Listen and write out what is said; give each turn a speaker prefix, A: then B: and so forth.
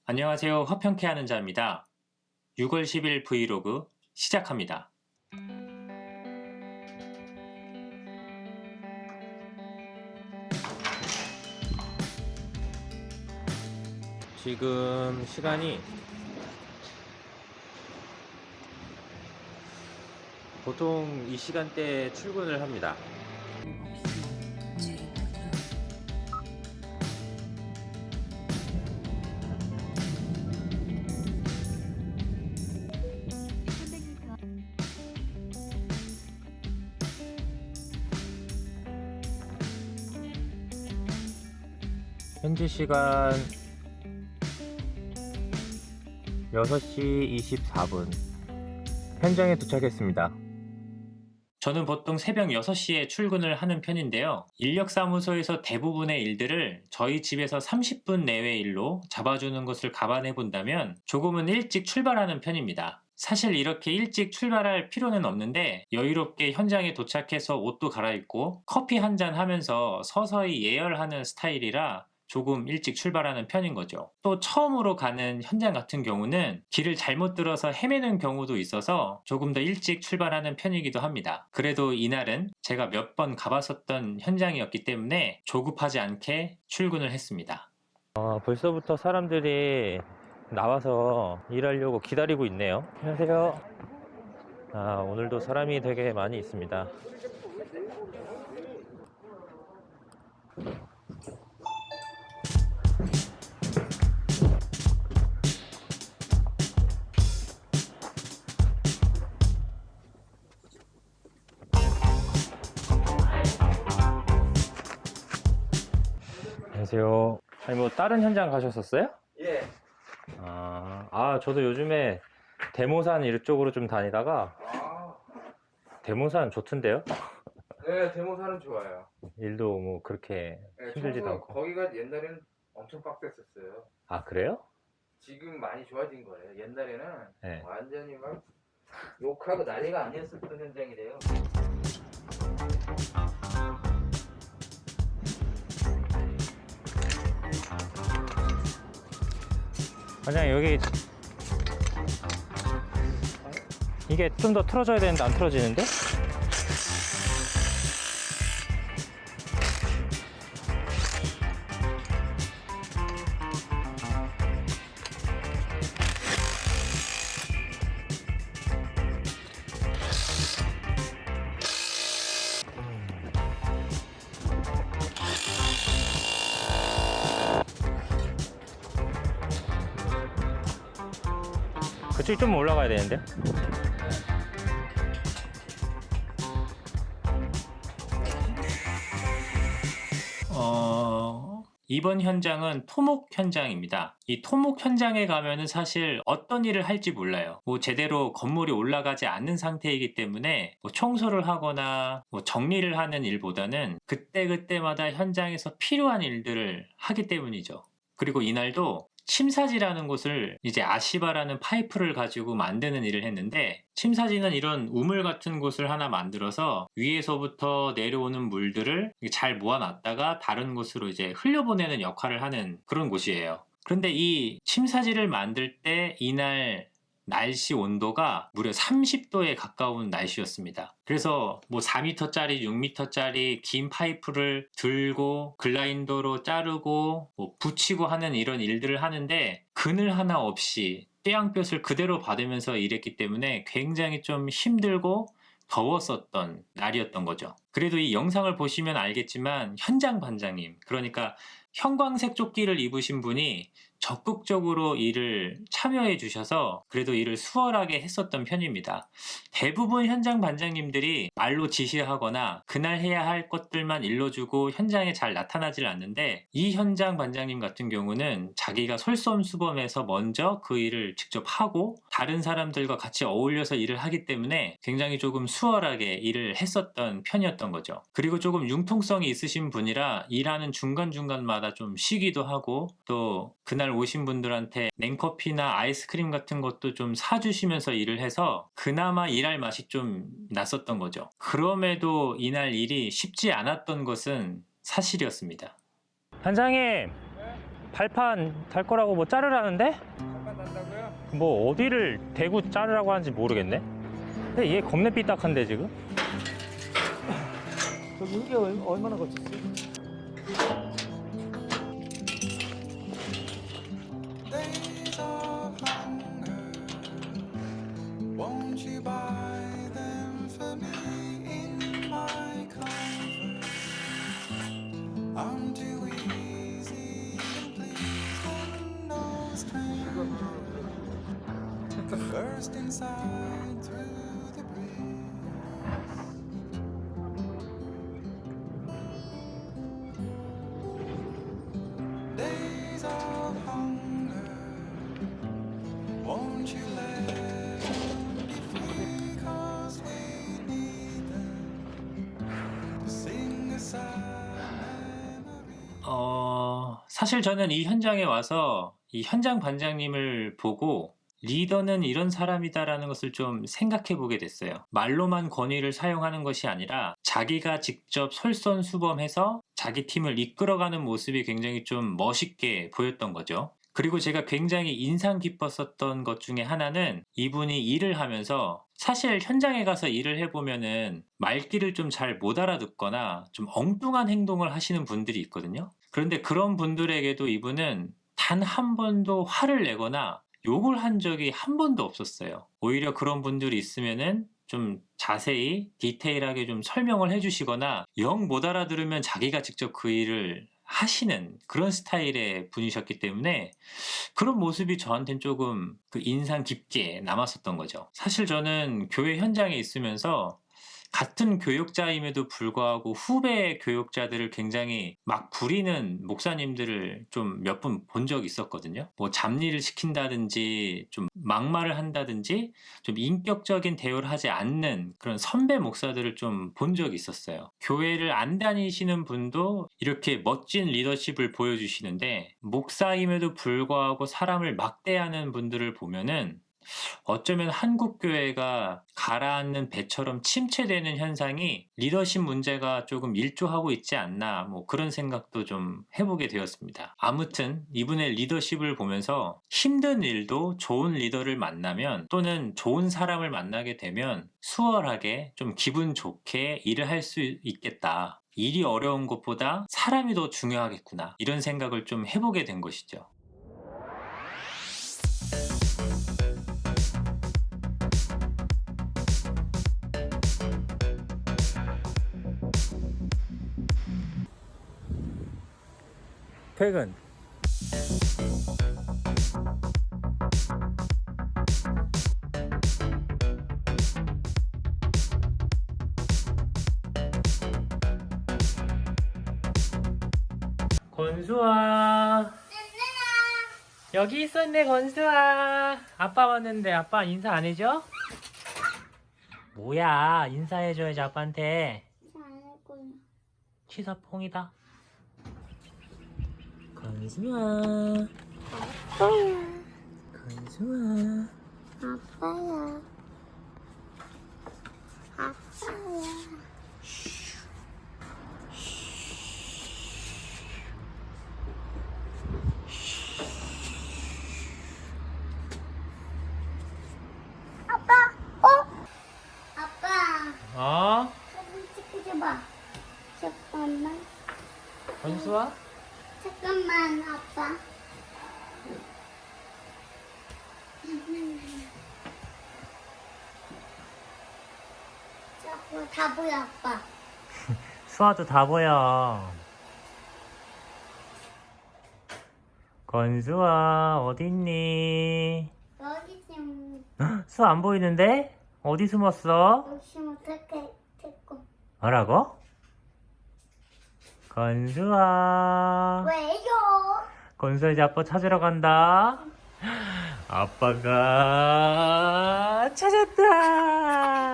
A: 안녕하세요. 화평케 하는 자입니다. 6월 10일 브이로그 시작합니다. 지금 시간이 보통 이 시간대에 출근을 합니다. 현지 시간 6시 24분 현장에 도착했습니다. 저는 보통 새벽 6시에 출근을 하는 편인데요. 인력사무소에서 대부분의 일들을 저희 집에서 30분 내외 일로 잡아주는 것을 감안해 본다면 조금은 일찍 출발하는 편입니다. 사실 이렇게 일찍 출발할 필요는 없는데 여유롭게 현장에 도착해서 옷도 갈아입고 커피 한 잔 하면서 서서히 예열하는 스타일이라 조금 일찍 출발하는 편인 거죠. 또 처음으로 가는 현장 같은 경우는 길을 잘못 들어서 헤매는 경우도 있어서 조금 더 일찍 출발하는 편이기도 합니다. 그래도 이날은 제가 몇 번 가봤었던 현장이었기 때문에 조급하지 않게 출근을 했습니다. 벌써부터 사람들이 나와서 일하려고 기다리고 있네요. 안녕하세요. 오늘도 사람이 되게 많이 있습니다. 안녕하세요. 아니 뭐 다른 현장 가셨었어요?
B: 예.
A: 저도 요즘에 대모산 이쪽으로 좀 다니다가
B: 아,
A: 대모산 좋던데요?
B: 네, 데모사는 좋아요.
A: 일도 뭐 그렇게
B: 네,
A: 힘들지도
B: 청소,
A: 않고.
B: 거기가 옛날에는 엄청 빡셌었어요.
A: 아, 그래요?
B: 지금 많이 좋아진 거예요. 옛날에는
A: 네.
B: 완전히 막 욕하고 난리가 아니었었던 현장이래요.
A: 그냥 여기 이게 좀 더 틀어져야 되는데 안 틀어지는데? 그쪽이 좀 올라가야 되는데? 이번 현장은 토목 현장입니다. 이 토목 현장에 가면은 사실 어떤 일을 할지 몰라요. 뭐 제대로 건물이 올라가지 않는 상태이기 때문에 뭐 청소를 하거나 뭐 정리를 하는 일보다는 그때그때마다 현장에서 필요한 일들을 하기 때문이죠. 그리고 이날도 침사지라는 곳을 이제 아시바라는 파이프를 가지고 만드는 일을 했는데, 침사지는 이런 우물 같은 곳을 하나 만들어서 위에서부터 내려오는 물들을 잘 모아놨다가 다른 곳으로 이제 흘려보내는 역할을 하는 그런 곳이에요. 그런데 이 침사지를 만들 때 이날 날씨 온도가 무려 30도에 가까운 날씨였습니다. 그래서 뭐 4m짜리, 6m짜리 긴 파이프를 들고 글라인더로 자르고 뭐 붙이고 하는 이런 일들을 하는데 그늘 하나 없이 떼양볕을 그대로 받으면서 일했기 때문에 굉장히 좀 힘들고 더웠었던 날이었던 거죠. 그래도 이 영상을 보시면 알겠지만 현장 반장님, 그러니까 형광색 조끼를 입으신 분이 적극적으로 일을 참여해 주셔서 그래도 일을 수월하게 했었던 편입니다. 대부분 현장 반장님들이 말로 지시하거나 그날 해야 할 것들만 일러주고 현장에 잘 나타나질 않는데, 이 현장 반장님 같은 경우는 자기가 솔선수범해서 먼저 그 일을 직접 하고 다른 사람들과 같이 어울려서 일을 하기 때문에 굉장히 조금 수월하게 일을 했었던 편이었던 거죠. 그리고 조금 융통성이 있으신 분이라 일하는 중간중간마다 좀 쉬기도 하고, 또 그날 오신 분들한테 냉커피나 아이스크림 같은 것도 좀 사주시면서 일을 해서 그나마 일할 맛이 좀 났었던 거죠. 그럼에도 이날 일이 쉽지 않았던 것은 사실이었습니다. 반장님,
C: 발판 달 거라고 뭐 자르라는데?
B: 잠깐 난다고요?
C: 뭐 어디를 대고 자르라고 하는지 모르겠네. 근데 얘 겁내 삐딱한데 지금?
B: 저기 이게 얼마나 거쳤어요?
D: Days of hunger, won't you buy them for me in my comfort? I'm too easy and please hold no stranger. Burst inside through the breeze. Days of hunger, won't you let them be free? 'Cause we need them to sing a sad memory.
A: 사실 저는 이 현장에 와서 이 현장 반장님을 보고 리더는 이런 사람이다라는 것을 좀 생각해 보게 됐어요. 말로만 권위를 사용하는 것이 아니라 자기가 직접 솔선수범해서 자기 팀을 이끌어가는 모습이 굉장히 좀 멋있게 보였던 거죠. 그리고 제가 굉장히 인상 깊었었던 것 중에 하나는 이분이 일을 하면서 사실 현장에 가서 일을 해보면은 말귀를 좀 잘 못 알아듣거나 좀 엉뚱한 행동을 하시는 분들이 있거든요. 그런데 그런 분들에게도 이분은 단 한 번도 화를 내거나 욕을 한 적이 한 번도 없었어요. 오히려 그런 분들이 있으면은 좀 자세히 디테일하게 좀 설명을 해주시거나 영 못 알아들으면 자기가 직접 그 일을 하시는 그런 스타일의 분이셨기 때문에 그런 모습이 저한테는 조금 그 인상 깊게 남았었던 거죠. 사실 저는 교회 현장에 있으면서 같은 교육자임에도 불구하고 후배 교육자들을 굉장히 막 부리는 목사님들을 좀 몇 분 본 적이 있었거든요. 뭐 잡일을 시킨다든지 좀 막말을 한다든지 좀 인격적인 대우를 하지 않는 그런 선배 목사들을 좀 본 적이 있었어요. 교회를 안 다니시는 분도 이렇게 멋진 리더십을 보여주시는데 목사임에도 불구하고 사람을 막대하는 분들을 보면은 어쩌면 한국 교회가 가라앉는 배처럼 침체되는 현상이 리더십 문제가 조금 일조하고 있지 않나 뭐 그런 생각도 좀 해보게 되었습니다. 아무튼 이분의 리더십을 보면서 힘든 일도 좋은 리더를 만나면 또는 좋은 사람을 만나게 되면 수월하게 좀 기분 좋게 일을 할 수 있겠다. 일이 어려운 것보다 사람이 더 중요하겠구나. 이런 생각을 좀 해보게 된 것이죠.
C: 퇴근. 건수아. 여기 있었네, 건수아. 아빠 왔는데 아빠 인사 안 해줘? 뭐야, 인사해줘야지 아빠한테. 치사퐁이다. 건수아.
E: 아빠야,
C: 건수아.
E: 아빠야, 아빠야. 아빠, 아빠,
C: 어?
E: 사진 찍어줘봐. 잠깐만,
C: 건수아?
E: 잠깐만, 아빠. 자꾸 다 보여, 아빠.
C: 수아도 다 보여. 건수아, 어딨니?
E: 여기 지금
C: 수아 안 보이는데? 어디 숨었어?
E: 열심히 어떻게 됐고.
C: 뭐라고? 건수아.
E: 왜요?
C: 건수아 이제 아빠 찾으러 간다. 아빠가 찾았다.